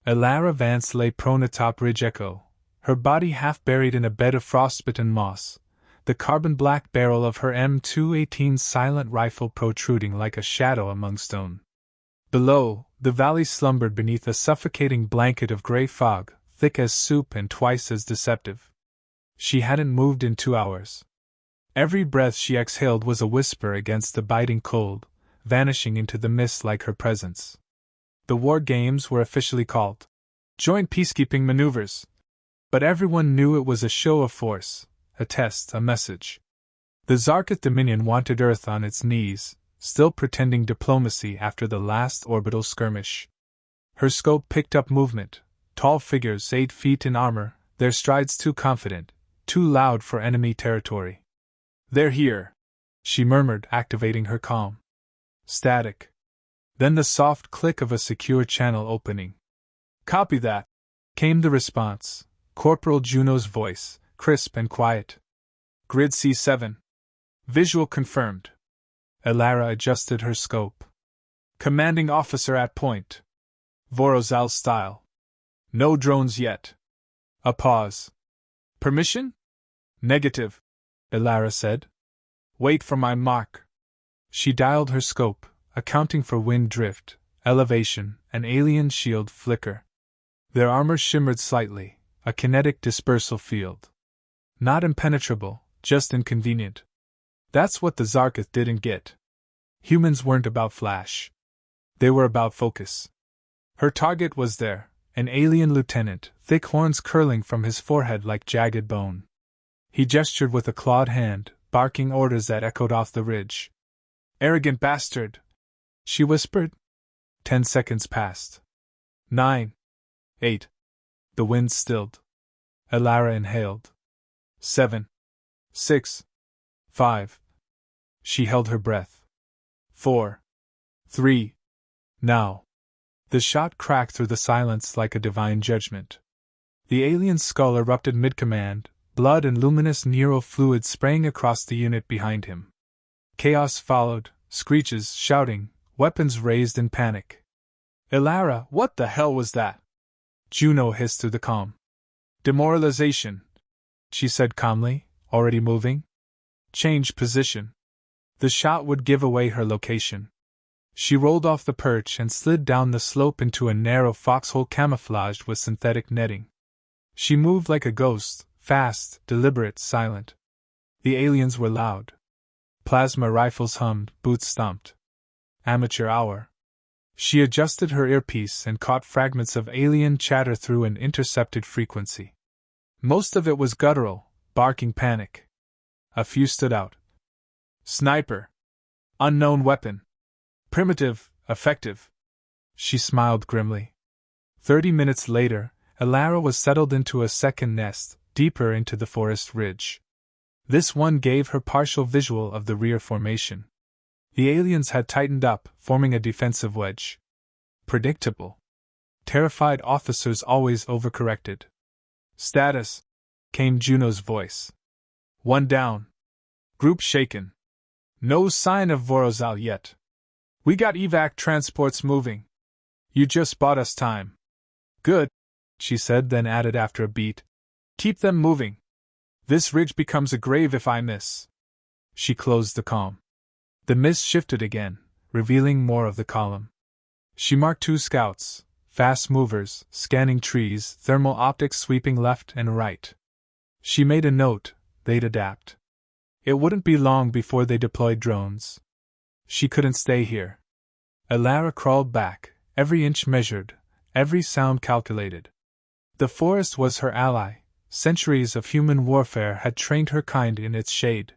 Elara Vance lay prone atop Ridge Echo, her body half buried in a bed of frostbitten moss, the carbon-black barrel of her M218 silent rifle protruding like a shadow among stone. Below, the valley slumbered beneath a suffocating blanket of gray fog, thick as soup and twice as deceptive. She hadn't moved in 2 hours. Every breath she exhaled was a whisper against the biting cold, vanishing into the mist like her presence. The war games were officially called Joint Peacekeeping Maneuvers. But everyone knew it was a show of force, a test, a message. The Zarkith Dominion wanted Earth on its knees, still pretending diplomacy after the last orbital skirmish. Her scope picked up movement, tall figures 8 feet in armor, their strides too confident, too loud for enemy territory. "They're here," she murmured, activating her calm. Static. Then the soft click of a secure channel opening. "Copy that," came the response, Corporal Juno's voice, crisp and quiet. "Grid C7. Visual confirmed." Elara adjusted her scope. "Commanding officer at point. Vorozal style. No drones yet." A pause. "Permission?" "Negative," Elara said. "Wait for my mark." She dialed her scope, accounting for wind drift, elevation, and alien shield flicker. Their armor shimmered slightly, a kinetic dispersal field. Not impenetrable, just inconvenient. That's what the Zarkith didn't get. Humans weren't about flash. They were about focus. Her target was there, an alien lieutenant, thick horns curling from his forehead like jagged bone. He gestured with a clawed hand, barking orders that echoed off the ridge. "Arrogant bastard!" she whispered. 10 seconds passed. 9. 8. The wind stilled. Elara inhaled. 7. 6. 5. She held her breath. 4. 3. Now. The shot cracked through the silence like a divine judgment. The alien's skull erupted mid-command, blood and luminous neural fluid spraying across the unit behind him. Chaos followed, screeches, shouting, weapons raised in panic. "Elara, what the hell was that?" Juno hissed through the calm. "Demoralization," she said calmly, already moving. "Change position." The shot would give away her location. She rolled off the perch and slid down the slope into a narrow foxhole camouflaged with synthetic netting. She moved like a ghost, fast, deliberate, silent. The aliens were loud. Plasma rifles hummed, boots stomped. Amateur hour. She adjusted her earpiece and caught fragments of alien chatter through an intercepted frequency. Most of it was guttural, barking panic. A few stood out. "Sniper. Unknown weapon. Primitive, effective." She smiled grimly. 30 minutes later, Elara was settled into a second nest, deeper into the forest ridge. This one gave her partial visual of the rear formation. The aliens had tightened up, forming a defensive wedge. Predictable. Terrified officers always overcorrected. "Status," came Juno's voice. "One down. Group shaken. No sign of Vorozal yet. We got evac transports moving. You just bought us time." "Good," she said, then added after a beat. "Keep them moving. This ridge becomes a grave if I miss." She closed the calm. The mist shifted again, revealing more of the column. She marked 2 scouts, fast movers, scanning trees, thermal optics sweeping left and right. She made a note, they'd adapt. It wouldn't be long before they deployed drones. She couldn't stay here. Elara crawled back, every inch measured, every sound calculated. The forest was her ally. Centuries of human warfare had trained her kind in its shade.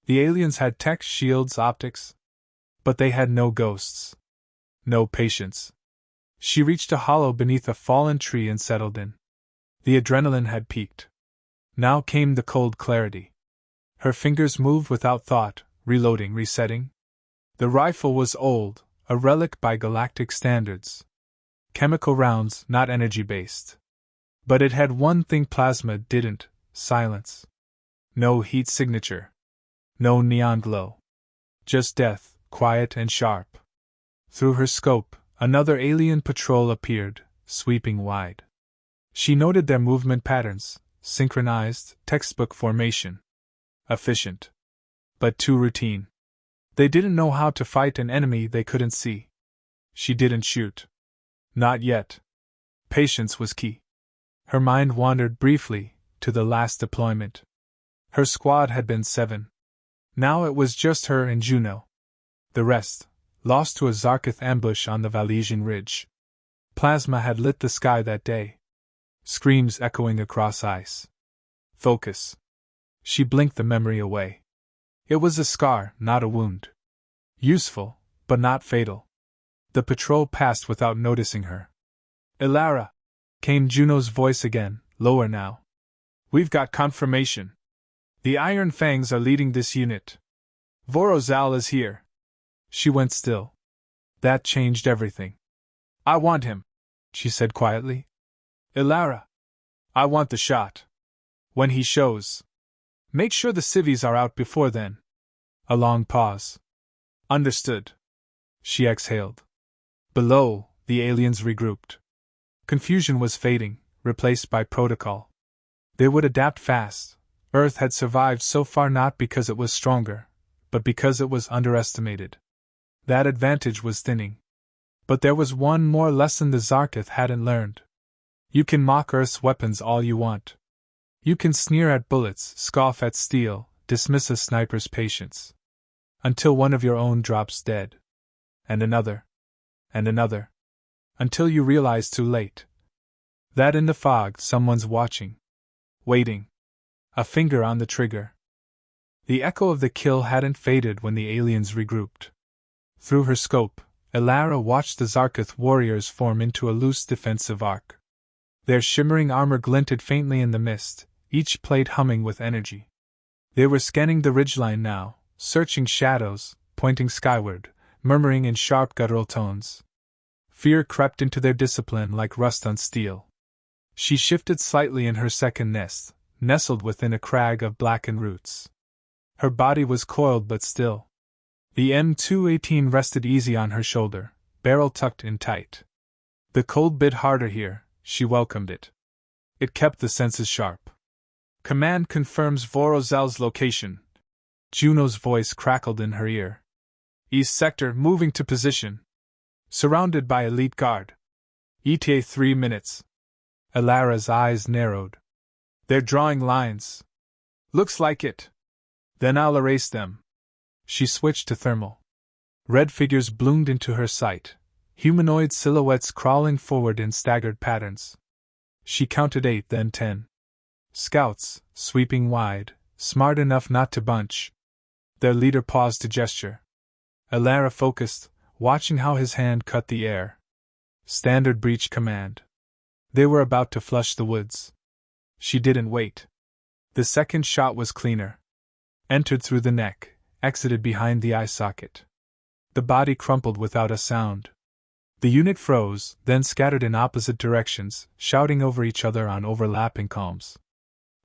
The aliens had tech, shields, optics. But they had no ghosts. No patience. She reached a hollow beneath a fallen tree and settled in. The adrenaline had peaked. Now came the cold clarity. Her fingers moved without thought, reloading, resetting. The rifle was old, a relic by galactic standards. Chemical rounds, not energy-based. But it had one thing plasma didn't: silence. No heat signature. No neon glow. Just death, quiet and sharp. Through her scope, another alien patrol appeared, sweeping wide. She noted their movement patterns, synchronized, textbook formation. Efficient. But too routine. They didn't know how to fight an enemy they couldn't see. She didn't shoot. Not yet. Patience was key. Her mind wandered briefly to the last deployment. Her squad had been 7. Now it was just her and Juno. The rest, lost to a Zarkith ambush on the Valesian ridge. Plasma had lit the sky that day. Screams echoing across ice. Focus. She blinked the memory away. It was a scar, not a wound. Useful, but not fatal. The patrol passed without noticing her. Ilara! Came Juno's voice again, lower now. We've got confirmation. The Iron Fangs are leading this unit. Vorozal is here. She went still. That changed everything. I want him, she said quietly. Ilara. I want the shot. When he shows. Make sure the civvies are out before then. A long pause. Understood. She exhaled. Below, the aliens regrouped. Confusion was fading, replaced by protocol. They would adapt fast. Earth had survived so far not because it was stronger, but because it was underestimated. That advantage was thinning. But there was one more lesson the Zarkith hadn't learned. You can mock Earth's weapons all you want. You can sneer at bullets, scoff at steel, dismiss a sniper's patience. Until one of your own drops dead. And another. And another. Until you realize too late. That in the fog someone's watching. Waiting. A finger on the trigger. The echo of the kill hadn't faded when the aliens regrouped. Through her scope, Ilara watched the Zarkith warriors form into a loose defensive arc. Their shimmering armor glinted faintly in the mist, each plate humming with energy. They were scanning the ridgeline now, searching shadows, pointing skyward, murmuring in sharp guttural tones. Fear crept into their discipline like rust on steel. She shifted slightly in her second nest, nestled within a crag of blackened roots. Her body was coiled but still. The M218 rested easy on her shoulder, barrel tucked in tight. The cold bit harder here, she welcomed it. It kept the senses sharp. Command confirms Vorozal's location. Juno's voice crackled in her ear. East sector moving to position. Surrounded by elite guard. ETA 3 minutes. Ilara's eyes narrowed. They're drawing lines. Looks like it. Then I'll erase them. She switched to thermal. Red figures bloomed into her sight, humanoid silhouettes crawling forward in staggered patterns. She counted 8, then 10. Scouts, sweeping wide, smart enough not to bunch. Their leader paused to gesture. Ilara focused, watching how his hand cut the air. Standard breach command. They were about to flush the woods. She didn't wait. The second shot was cleaner. Entered through the neck, exited behind the eye socket. The body crumpled without a sound. The unit froze, then scattered in opposite directions, shouting over each other on overlapping calms.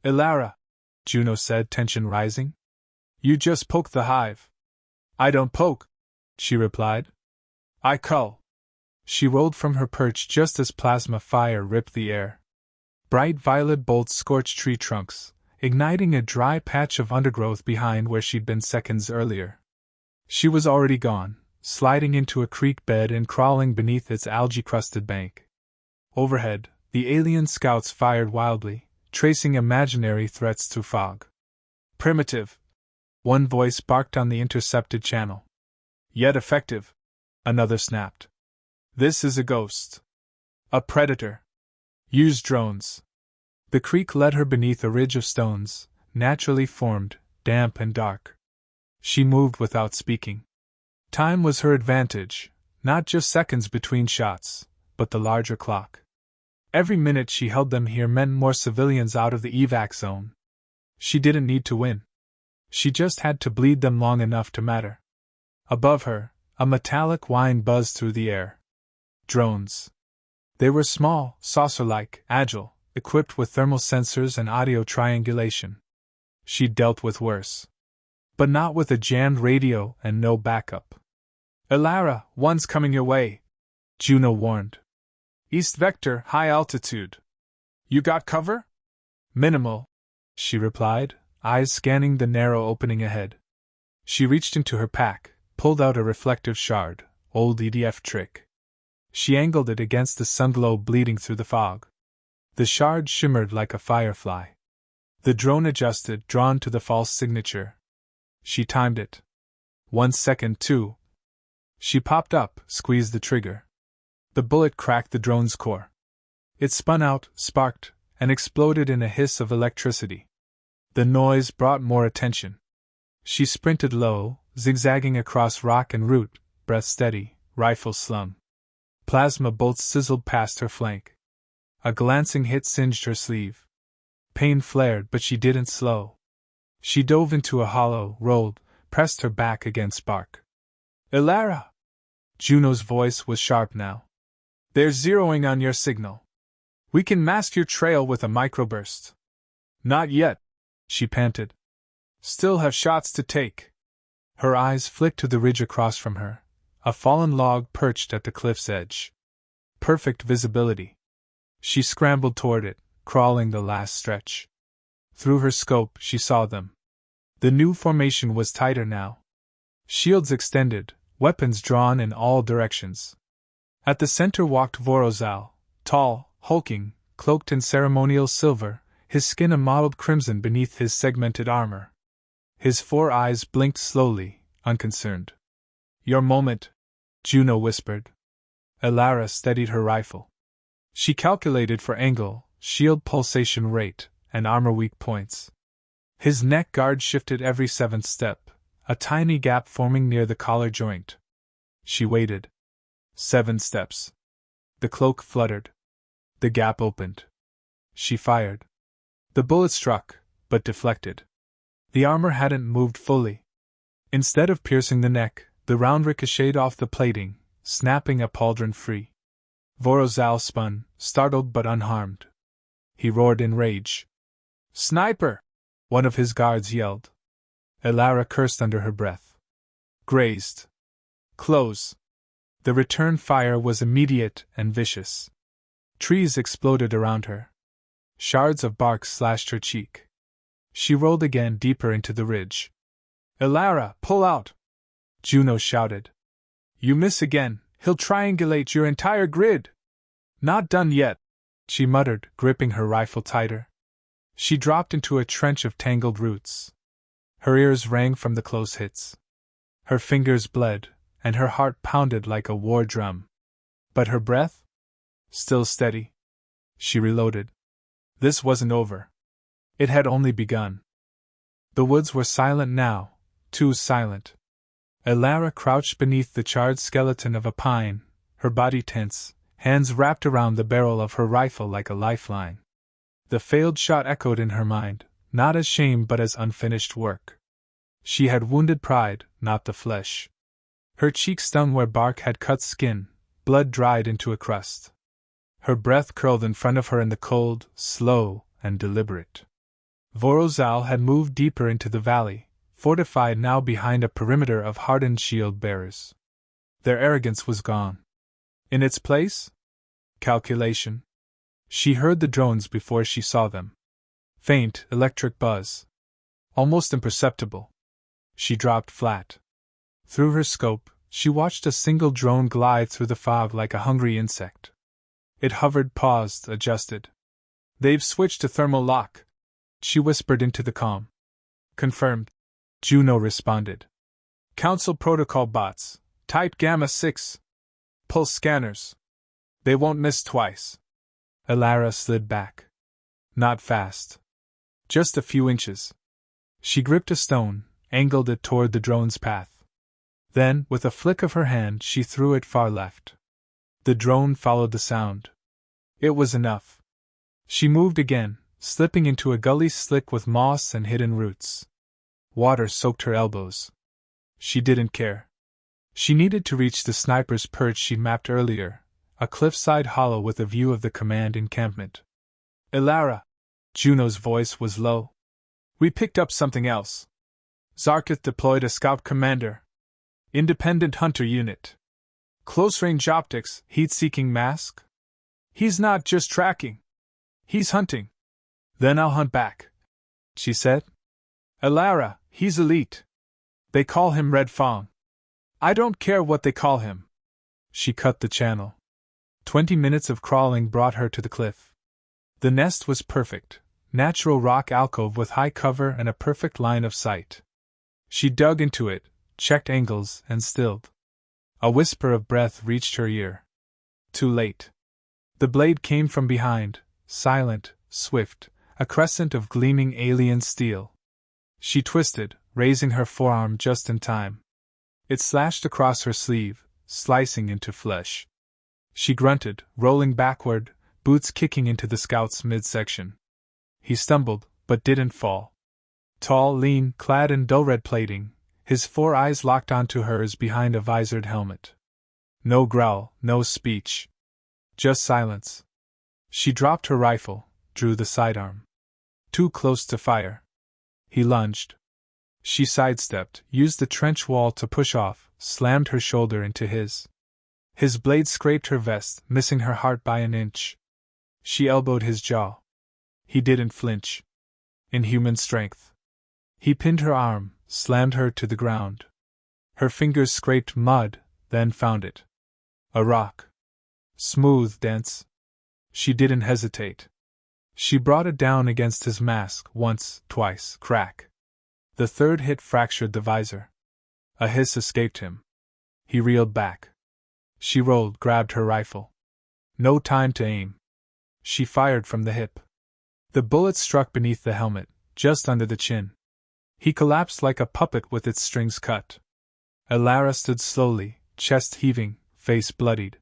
Ilara, Juno said, tension rising. You just poked the hive. I don't poke, she replied. I cull. She rolled from her perch just as plasma fire ripped the air. Bright violet bolts scorched tree trunks, igniting a dry patch of undergrowth behind where she'd been seconds earlier. She was already gone, sliding into a creek bed and crawling beneath its algae-crusted bank. Overhead, the alien scouts fired wildly, tracing imaginary threats through fog. Primitive, one voice barked on the intercepted channel. Yet effective, another snapped. This is a ghost. A predator. Use drones. The creek led her beneath a ridge of stones, naturally formed, damp and dark. She moved without speaking. Time was her advantage, not just seconds between shots, but the larger clock. Every minute she held them here meant more civilians out of the evac zone. She didn't need to win. She just had to bleed them long enough to matter. Above her, a metallic whine buzzed through the air. Drones. They were small, saucer-like, agile, equipped with thermal sensors and audio triangulation. She'd dealt with worse. But not with a jammed radio and no backup. Ilara, one's coming your way, Juno warned. East vector, high altitude. You got cover? Minimal, she replied, eyes scanning the narrow opening ahead. She reached into her pack, pulled out a reflective shard, old EDF trick. She angled it against the sunglow bleeding through the fog. The shard shimmered like a firefly. The drone adjusted, drawn to the false signature. She timed it. 1 second, 2. She popped up, squeezed the trigger. The bullet cracked the drone's core. It spun out, sparked, and exploded in a hiss of electricity. The noise brought more attention. She sprinted low, zigzagging across rock and root, breath steady, rifle slung. Plasma bolts sizzled past her flank. A glancing hit singed her sleeve. Pain flared, but she didn't slow. She dove into a hollow, rolled, pressed her back against bark. Elara! Juno's voice was sharp now. They're zeroing on your signal. We can mask your trail with a microburst. Not yet, she panted. Still have shots to take. Her eyes flicked to the ridge across from her, a fallen log perched at the cliff's edge. Perfect visibility. She scrambled toward it, crawling the last stretch. Through her scope, she saw them. The new formation was tighter now. Shields extended, weapons drawn in all directions. At the center walked Vorozal, tall, hulking, cloaked in ceremonial silver, his skin a mottled crimson beneath his segmented armor. His 4 eyes blinked slowly, unconcerned. Your moment, Juno whispered. Elara steadied her rifle. She calculated for angle, shield pulsation rate, and armor weak points. His neck guard shifted every 7th step, a tiny gap forming near the collar joint. She waited. 7 steps. The cloak fluttered. The gap opened. She fired. The bullet struck, but deflected. The armor hadn't moved fully. Instead of piercing the neck, the round ricocheted off the plating, snapping a pauldron free. Vorozal spun, startled but unharmed. He roared in rage. Sniper! One of his guards yelled. Elara cursed under her breath. Grazed. Close. The return fire was immediate and vicious. Trees exploded around her. Shards of bark slashed her cheek. She rolled again deeper into the ridge. Elara, pull out! Juno shouted. You miss again, he'll triangulate your entire grid! Not done yet, she muttered, gripping her rifle tighter. She dropped into a trench of tangled roots. Her ears rang from the close hits. Her fingers bled, and her heart pounded like a war drum. But her breath? Still steady. She reloaded. This wasn't over. It had only begun. The woods were silent now, too silent. Elara crouched beneath the charred skeleton of a pine, her body tense, hands wrapped around the barrel of her rifle like a lifeline. The failed shot echoed in her mind, not as shame but as unfinished work. She had wounded pride, not the flesh. Her cheek stung where bark had cut skin, blood dried into a crust. Her breath curled in front of her in the cold, slow, and deliberate. Vorozal had moved deeper into the valley, fortified now behind a perimeter of hardened shield bearers. Their arrogance was gone. In its place? Calculation. She heard the drones before she saw them. Faint, electric buzz. Almost imperceptible. She dropped flat. Through her scope, she watched a single drone glide through the fog like a hungry insect. It hovered, paused, adjusted. They've switched to thermal lock, she whispered into the calm. Confirmed, Juno responded. Council protocol bots, type Gamma 6. Pulse scanners. They won't miss twice. Elara slid back. Not fast. Just a few inches. She gripped a stone, angled it toward the drone's path. Then, with a flick of her hand, she threw it far left. The drone followed the sound. It was enough. She moved again, slipping into a gully slick with moss and hidden roots. Water soaked her elbows. She didn't care. She needed to reach the sniper's perch she'd mapped earlier, a cliffside hollow with a view of the command encampment. Elara! Juno's voice was low. We picked up something else. Zarkith deployed a scout commander. Independent hunter unit. Close-range optics, heat-seeking mask? He's not just tracking. He's hunting. Then I'll hunt back, she said. Elara, he's elite. They call him Red Fong. I don't care what they call him. She cut the channel. 20 minutes of crawling brought her to the cliff. The nest was perfect, natural rock alcove with high cover and a perfect line of sight. She dug into it, checked angles, and stilled. A whisper of breath reached her ear. Too late. The blade came from behind, silent, swift, a crescent of gleaming alien steel. She twisted, raising her forearm just in time. It slashed across her sleeve, slicing into flesh. She grunted, rolling backward, boots kicking into the scout's midsection. He stumbled, but didn't fall. Tall, lean, clad in dull red plating, his 4 eyes locked onto hers behind a visored helmet. No growl, no speech. Just silence. She dropped her rifle, drew the sidearm. Too close to fire. He lunged. She sidestepped, used the trench wall to push off, slammed her shoulder into his. His blade scraped her vest, missing her heart by an inch. She elbowed his jaw. He didn't flinch. Inhuman strength. He pinned her arm, slammed her to the ground. Her fingers scraped mud, then found it. A rock. Smooth, dense. She didn't hesitate. She brought it down against his mask once, twice, crack. The third hit fractured the visor. A hiss escaped him. He reeled back. She rolled, grabbed her rifle. No time to aim. She fired from the hip. The bullet struck beneath the helmet, just under the chin. He collapsed like a puppet with its strings cut. Elara stood slowly, chest heaving, face bloodied.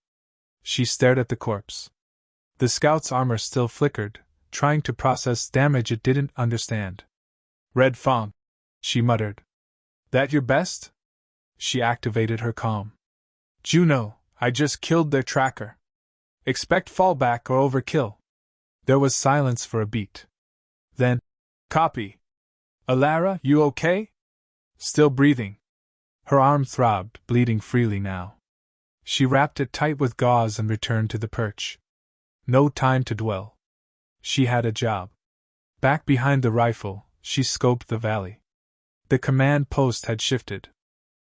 She stared at the corpse. The scout's armor still flickered, trying to process damage it didn't understand. Red Fong, she muttered. That your best? She activated her calm. Juno, I just killed their tracker. Expect fallback or overkill. There was silence for a beat. Then, copy. Elara, you okay? Still breathing. Her arm throbbed, bleeding freely now. She wrapped it tight with gauze and returned to the perch. No time to dwell. She had a job. Back behind the rifle, she scoped the valley. The command post had shifted.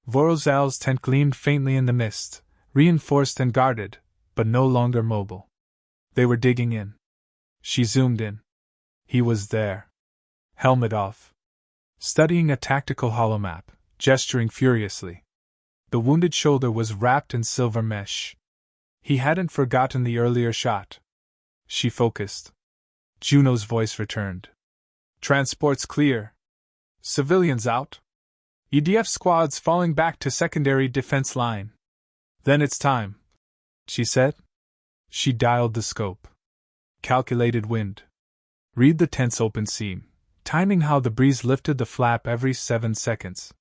Vorozal's tent gleamed faintly in the mist, reinforced and guarded, but no longer mobile. They were digging in. She zoomed in. He was there. Helmet off. Studying a tactical holomap, gesturing furiously. The wounded shoulder was wrapped in silver mesh. He hadn't forgotten the earlier shot. She focused. Juno's voice returned. Transport's clear. Civilians out. EDF squads falling back to secondary defense line. Then it's time, she said. She dialed the scope. Calculated wind. Read the tent's open seam, timing how the breeze lifted the flap every 7 seconds.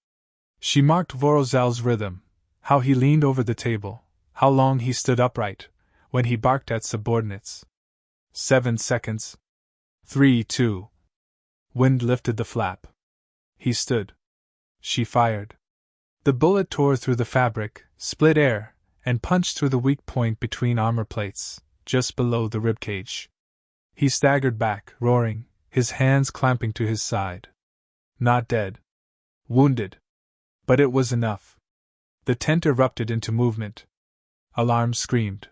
She marked Vorozal's rhythm, how he leaned over the table, how long he stood upright, when he barked at subordinates. 7 seconds. 3, 2. Wind lifted the flap. He stood. She fired. The bullet tore through the fabric, split air, and punched through the weak point between armor plates, just below the ribcage. He staggered back, roaring, his hands clamping to his side. Not dead. Wounded. But it was enough. The tent erupted into movement. Alarms screamed.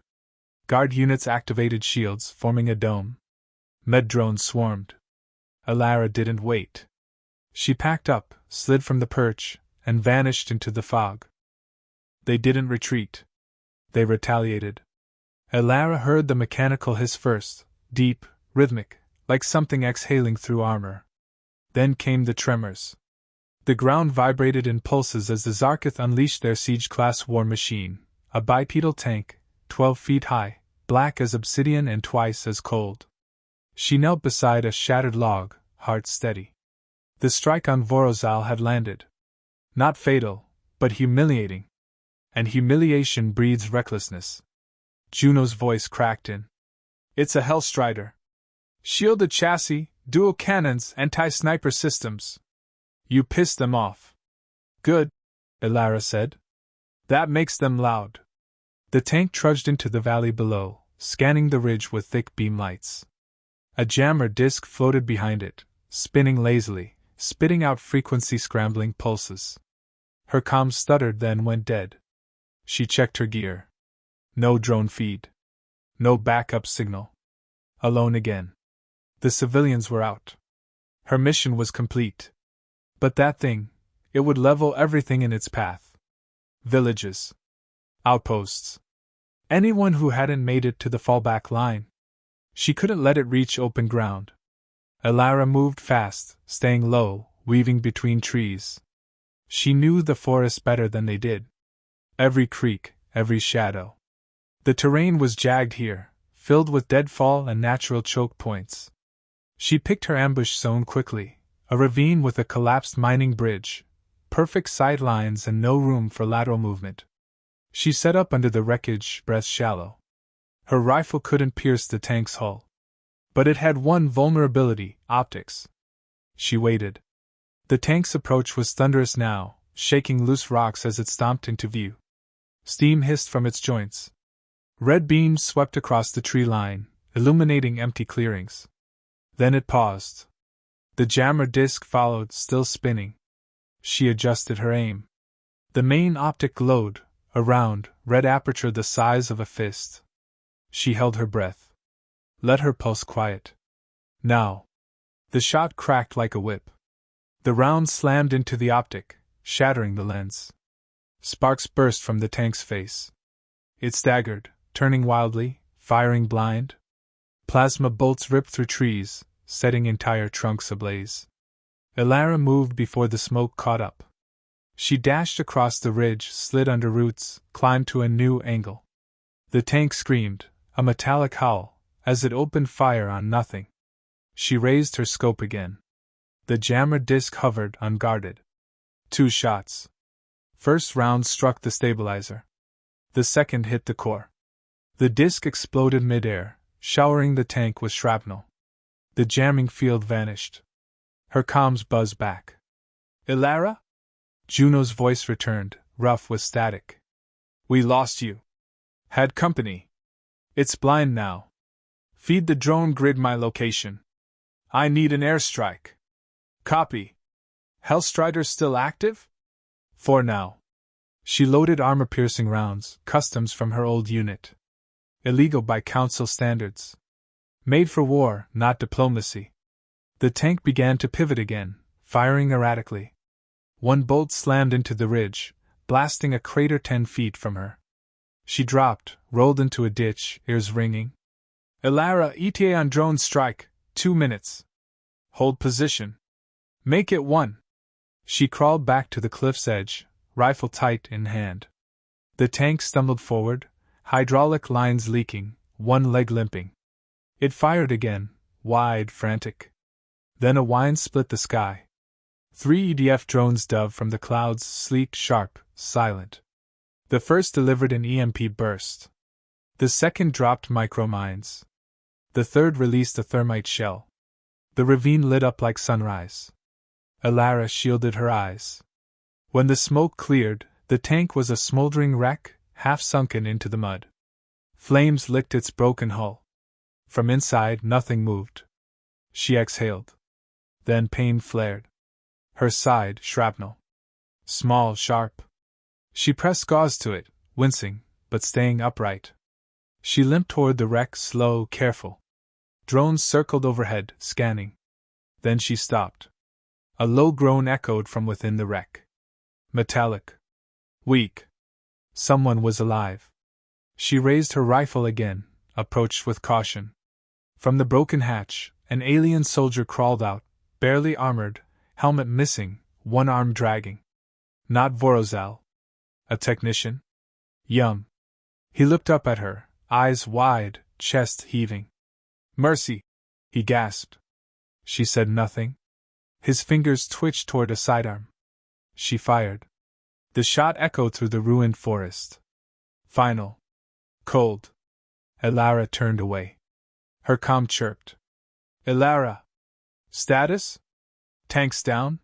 Guard units activated shields, forming a dome. Med drones swarmed. Elara didn't wait. She packed up, slid from the perch, and vanished into the fog. They didn't retreat. They retaliated. Elara heard the mechanical hiss first, deep, rhythmic, like something exhaling through armor. Then came the tremors. The ground vibrated in pulses as the Zarkith unleashed their siege-class war machine, a bipedal tank, 12 feet high, black as obsidian and twice as cold. She knelt beside a shattered log, heart steady. The strike on Vorozal had landed. Not fatal, but humiliating. And humiliation breeds recklessness. Juno's voice cracked in. It's a Hellstrider. Shielded chassis, dual cannons, anti-sniper systems. You pissed them off. Good, Elara said. That makes them loud. The tank trudged into the valley below, scanning the ridge with thick beam lights. A jammer disk floated behind it, spinning lazily, spitting out frequency-scrambling pulses. Her comms stuttered, then went dead. She checked her gear. No drone feed. No backup signal. Alone again. The civilians were out. Her mission was complete. But that thing, it would level everything in its path. Villages. Outposts. Anyone who hadn't made it to the fallback line. She couldn't let it reach open ground. Elara moved fast, staying low, weaving between trees. She knew the forest better than they did. Every creek, every shadow. The terrain was jagged here, filled with deadfall and natural choke points. She picked her ambush zone quickly, a ravine with a collapsed mining bridge, perfect sight lines and no room for lateral movement. She set up under the wreckage, breath shallow. Her rifle couldn't pierce the tank's hull. But it had one vulnerability, optics. She waited. The tank's approach was thunderous now, shaking loose rocks as it stomped into view. Steam hissed from its joints. Red beams swept across the tree line, illuminating empty clearings. Then it paused. The jammer disk followed, still spinning. She adjusted her aim. The main optic glowed, a round, red aperture the size of a fist. She held her breath. Let her pulse quiet. Now. The shot cracked like a whip. The round slammed into the optic, shattering the lens. Sparks burst from the tank's face. It staggered, turning wildly, firing blind. Plasma bolts ripped through trees, setting entire trunks ablaze. Elara moved before the smoke caught up. She dashed across the ridge, slid under roots, climbed to a new angle. The tank screamed, a metallic howl, as it opened fire on nothing. She raised her scope again. The jammer disc hovered, unguarded. 2 shots. First round struck the stabilizer. The second hit the core. The disc exploded midair, showering the tank with shrapnel. The jamming field vanished. Her comms buzzed back. Elara? Juno's voice returned, rough with static. We lost you. Had company. It's blind now. Feed the drone grid my location. I need an airstrike. Copy. Hellstrider's still active? For now. She loaded armor-piercing rounds, customs from her old unit. Illegal by council standards. Made for war, not diplomacy. The tank began to pivot again, firing erratically. One bolt slammed into the ridge, blasting a crater 10 feet from her. She dropped, rolled into a ditch, ears ringing. Elara, ETA on drone strike, 2 minutes. Hold position. Make it 1. She crawled back to the cliff's edge, rifle tight in hand. The tank stumbled forward, hydraulic lines leaking, one leg limping. It fired again, wide, frantic. Then a whine split the sky. 3 EDF drones dove from the clouds, sleek, sharp, silent. The first delivered an EMP burst. The second dropped micromines. The third released a thermite shell. The ravine lit up like sunrise. Elara shielded her eyes. When the smoke cleared, the tank was a smoldering wreck, half sunken into the mud. Flames licked its broken hull. From inside, nothing moved. She exhaled. Then pain flared. Her side, shrapnel. Small, sharp. She pressed gauze to it, wincing, but staying upright. She limped toward the wreck, slow, careful. Drones circled overhead, scanning. Then she stopped. A low groan echoed from within the wreck. Metallic. Weak. Someone was alive. She raised her rifle again, approached with caution. From the broken hatch, an alien soldier crawled out, barely armored, helmet missing, one arm dragging. Not Vorozal. A technician? Yum. He looked up at her, eyes wide, chest heaving. Mercy! He gasped. She said nothing. His fingers twitched toward a sidearm. She fired. The shot echoed through the ruined forest. Final. Cold. Elara turned away. Her comm chirped. Elara. Status? Tanks down?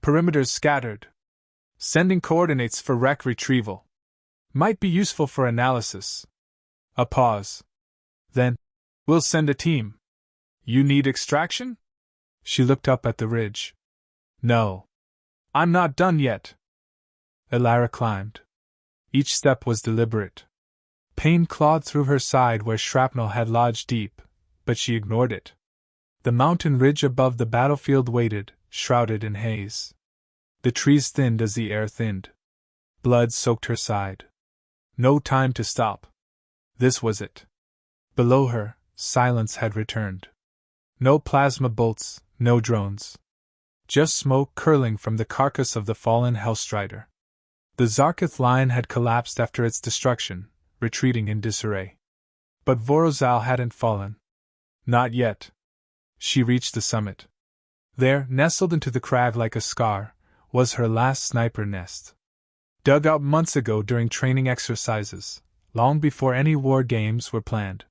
Perimeters scattered. Sending coordinates for wreck retrieval. Might be useful for analysis. A pause. Then, we'll send a team. You need extraction? She looked up at the ridge. No. I'm not done yet. Elara climbed. Each step was deliberate. Pain clawed through her side where shrapnel had lodged deep, but she ignored it. The mountain ridge above the battlefield waited, shrouded in haze. The trees thinned as the air thinned. Blood soaked her side. No time to stop. This was it. Below her, silence had returned. No plasma bolts, no drones. Just smoke curling from the carcass of the fallen Hellstrider. The Zarkith line had collapsed after its destruction, retreating in disarray. But Vorozal hadn't fallen. Not yet. She reached the summit. There, nestled into the crag like a scar, was her last sniper nest. Dug out months ago during training exercises, long before any war games were planned.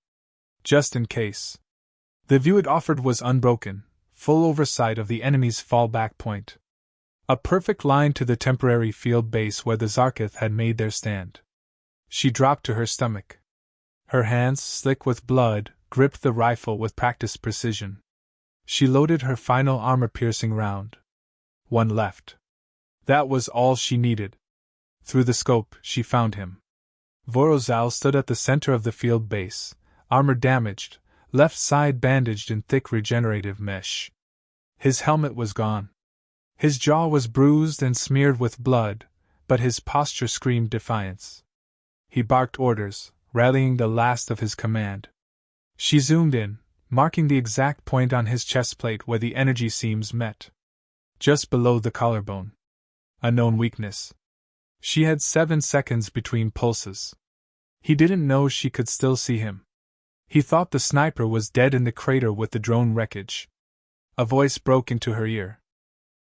Just in case. The view it offered was unbroken, full oversight of the enemy's fallback point. A perfect line to the temporary field base where the Zarkith had made their stand. She dropped to her stomach. Her hands, slick with blood, gripped the rifle with practiced precision. She loaded her final armor-piercing round. One left. That was all she needed. Through the scope, she found him. Vorozal stood at the center of the field base, armor damaged, left side bandaged in thick regenerative mesh. His helmet was gone. His jaw was bruised and smeared with blood, but his posture screamed defiance. He barked orders, rallying the last of his command. She zoomed in, marking the exact point on his chestplate where the energy seams met. Just below the collarbone. A known weakness. She had 7 seconds between pulses. He didn't know she could still see him. He thought the sniper was dead in the crater with the drone wreckage. A voice broke into her ear.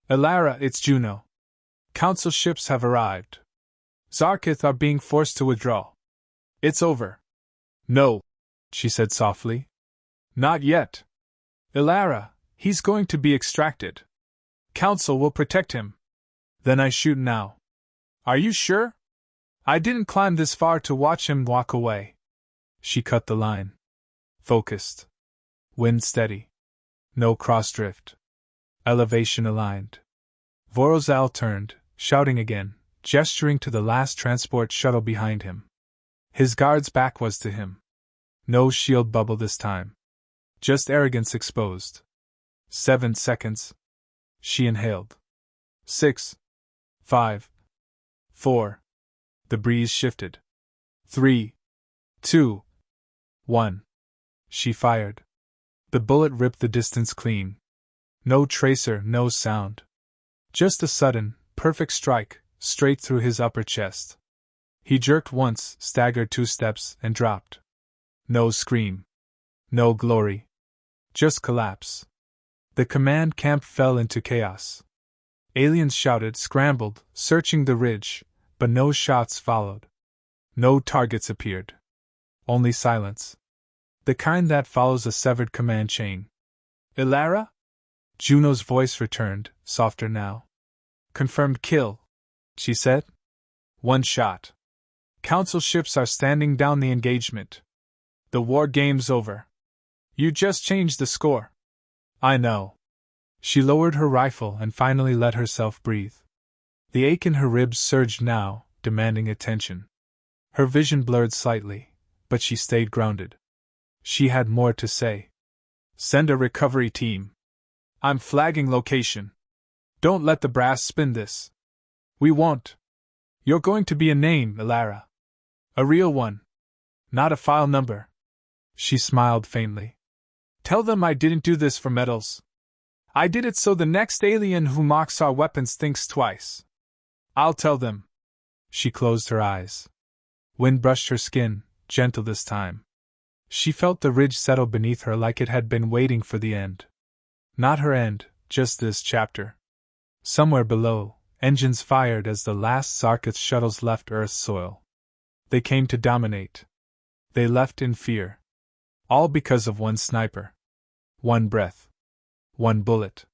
Elara, it's Juno. Council ships have arrived. Zarkith are being forced to withdraw. It's over. No, she said softly. Not yet. Elara, he's going to be extracted. Council will protect him. Then I shoot now. Are you sure? I didn't climb this far to watch him walk away. She cut the line. Focused. Wind steady. No cross-drift. Elevation aligned. Vorozal turned, shouting again, gesturing to the last transport shuttle behind him. His guard's back was to him. No shield bubble this time. Just arrogance exposed. 7 seconds. She inhaled. 6. 5. 4. The breeze shifted. 3. 2. 1. She fired. The bullet ripped the distance clean. No tracer, no sound. Just a sudden, perfect strike, straight through his upper chest. He jerked once, staggered 2 steps, and dropped. No scream. No glory. Just collapse. The command camp fell into chaos. Aliens shouted, scrambled, searching the ridge, but no shots followed. No targets appeared. Only silence. The kind that follows a severed command chain. Elara? Juno's voice returned, softer now. Confirmed kill, she said. 1 shot. Council ships are standing down the engagement. The war game's over. You just changed the score. I know. She lowered her rifle and finally let herself breathe. The ache in her ribs surged now, demanding attention. Her vision blurred slightly, but she stayed grounded. She had more to say. Send a recovery team. I'm flagging location. Don't let the brass spin this. We won't. You're going to be a name, Elara. A real one. Not a file number. She smiled faintly. Tell them I didn't do this for medals. I did it so the next alien who mocks our weapons thinks twice. I'll tell them. She closed her eyes. Wind brushed her skin, gentle this time. She felt the ridge settle beneath her like it had been waiting for the end. Not her end, just this chapter. Somewhere below, engines fired as the last Zarkith shuttles left Earth's soil. They came to dominate. They left in fear. All because of one sniper. One breath. One bullet.